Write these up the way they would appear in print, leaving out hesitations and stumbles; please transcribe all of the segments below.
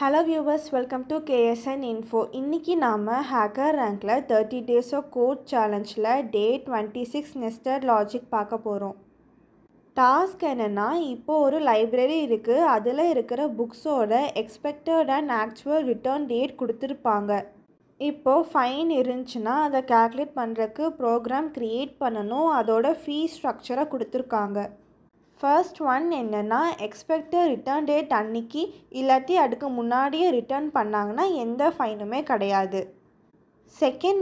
Hello viewers, welcome to KSN Info. இன்னைக்கு நாம hacker ரேங்க்ல 30 days of code challengeல day 26 nested logic பார்க்க போறோம். டாஸ்க் என்னன்னா, இப்போ ஒரு லைப்ரரி இருக்கு. அதுல இருக்கிற புக்ஸோட expected and actual return date கொடுத்திருப்பாங்க. இப்போ ஃபைன் இருந்துச்சுன்னா அதை கால்குலேட் பண்ணுறதுக்கு ப்ரோக்ராம் க்ரியேட் பண்ணணும். அதோட ஃபீ ஸ்ட்ரக்சரை கொடுத்துருக்காங்க. ஃபர்ஸ்ட் ஒன் என்னென்னா, எக்ஸ்பெக்டட் ரிட்டர்ன் டேட் அன்னைக்கு இல்லாட்டி அதுக்கு முன்னாடியே ரிட்டர்ன் பண்ணாங்கன்னா எந்த ஃபைனுமே கிடையாது. செகண்ட்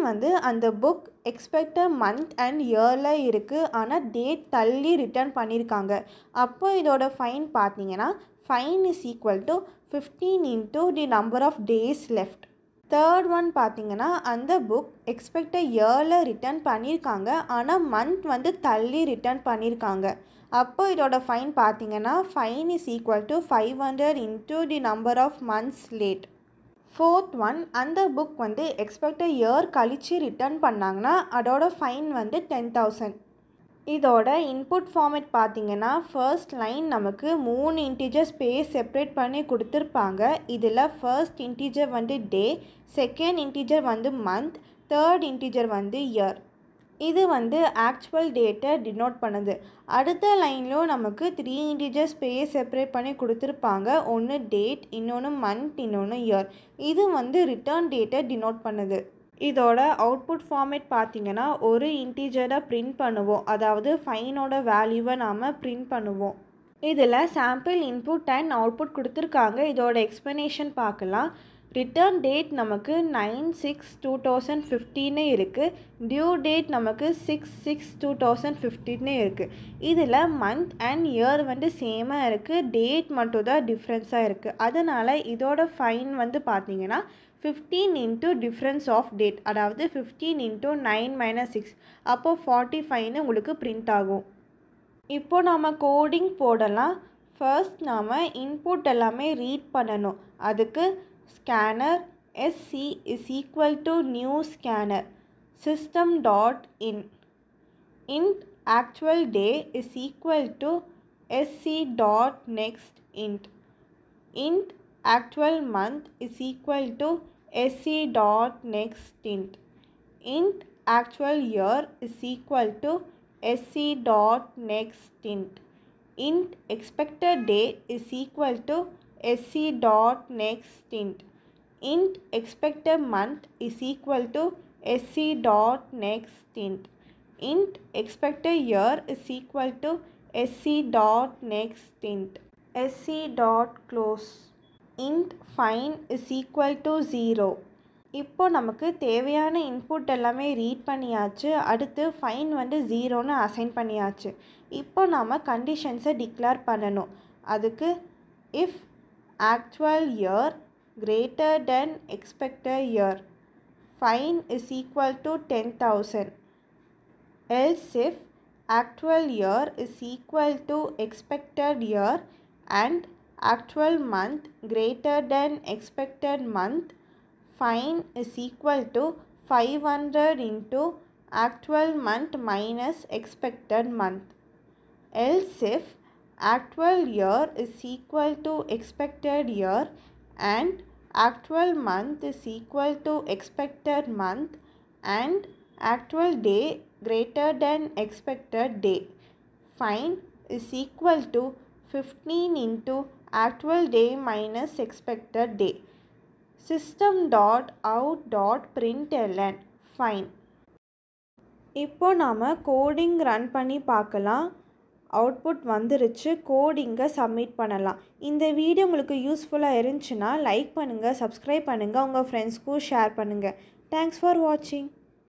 அந்த புக் எக்ஸ்பெக்டட் மந்த் அண்ட் இயரில் இருக்குது, ஆனால் டேட் தள்ளி ரிட்டர்ன் பண்ணியிருக்காங்க. அப்போ இதோட ஃபைன் பார்த்தீங்கன்னா, fine is equal to 15 into the number of days left. Third one பார்த்தீங்கன்னா, அந்த புக் எக்ஸ்பெக்டட் இயரில் ரிட்டர்ன் பண்ணியிருக்காங்க, ஆனால் மந்த் தள்ளி ரிட்டர்ன் பண்ணியிருக்காங்க. அப்போ இதோட ஃபைன் பார்த்தீங்கன்னா, fine is equal to 500 into the number of months late. Fourth one, அந்த புக் எக்ஸ்பெக்டட் இயர் கழித்து ரிட்டர்ன் பண்ணாங்கன்னா அதோட ஃபைன் 10,000. இதோட இன்புட் ஃபார்மேட் பார்த்தீங்கன்னா, ஃபர்ஸ்ட் லைன் நமக்கு 3 இன்டிஜர் ஸ்பேஸ் செப்ரேட் பண்ணி கொடுத்துருப்பாங்க. இதில் first integer day, second integer month, third integer year. இது ஆக்சுவல் டேட்டை டினோட் பண்ணுது. அடுத்த லைன்லையும் நமக்கு 3 இன்டிஜர் ஸ்பேஸ் செப்ரேட் பண்ணி கொடுத்துருப்பாங்க. ஒன்று டேட், இன்னொன்று மந்த், இன்னொன்று இயர். இது ரிட்டர்ன் டேட்டை டினோட் பண்ணுது. இதோட அவுட்புட் ஃபார்மேட் பார்த்தீங்கன்னா, ஒரு இன்டிஜரை பிரிண்ட் பண்ணுவோம், அதாவது ஃபைனோட வேல்யூவை நாம் பிரிண்ட் பண்ணுவோம். இதில் சாம்பிள் இன்புட் அண்ட் அவுட்புட் கொடுத்துருக்காங்க. இதோட எக்ஸ்ப்ளனேஷன் பார்க்கலாம். ரிட்டர்ன் டேட் நமக்கு 9/6/2015 இருக்குது. டியூ டேட் நமக்கு 6/6/2015 இருக்குது. இதில் மந்த் அண்ட் இயர் சேமாக இருக்குது, டேட் மட்டும் தான் டிஃப்ரென்ஸாக இருக்குது. அதனால் இதோட ஃபைன் பார்த்தீங்கன்னா 15 into டிஃப்ரென்ஸ் ஆஃப் டேட், அதாவது 15 into 9 - 6, அப்போது 45 உங்களுக்கு பிரிண்ட் ஆகும். இப்போது நாம் கோடிங் போடலாம். ஃபர்ஸ்ட் நாம் இன்புட் எல்லாமே ரீட் பண்ணணும். அதுக்கு scanner sc is equal to new scanner system.in. int actual day is equal to sc.nextInt. int actual month is equal to sc.nextInt. int actual year is equal to sc.nextInt. int expected day is equal to sc.nextInt. int expected month is equal to sc.nextInt. int expected year is equal to sc.nextInt. sc.close. int fine is equal to 0. இப்போ நமக்கு தேவையான input எல்லாமே read பண்ணியாச்சு. அடுத்து fine 0ன்னு assign பண்ணியாச்சு. இப்போ நாம் கண்டிஷன்ஸை declare பண்ணணும். அதுக்கு if actual year greater than expected year, fine is equal to 10,000. else if actual year is equal to expected year and actual month greater than expected month, fine is equal to 500 into actual month minus expected month. else if actual year is equal to expected year and actual month is equal to expected month and actual day greater than expected day, fine is equal to 15 into actual day minus expected day. system.out.println fine. இப்போ நாம் coding run பண்ணி பார்க்கலாம். Output வந்துருச்சு. கோடிங்கை submit பண்ணலாம். இந்த video உங்களுக்கு யூஸ்ஃபுல்லாக இருந்துச்சுன்னா லைக் பண்ணுங்கள், சப்ஸ்கிரைப் பண்ணுங்கள், உங்கள் ஃப்ரெண்ட்ஸ்க்கும் ஷேர் பண்ணுங்கள். தேங்க்ஸ் ஃபார் வாட்சிங்.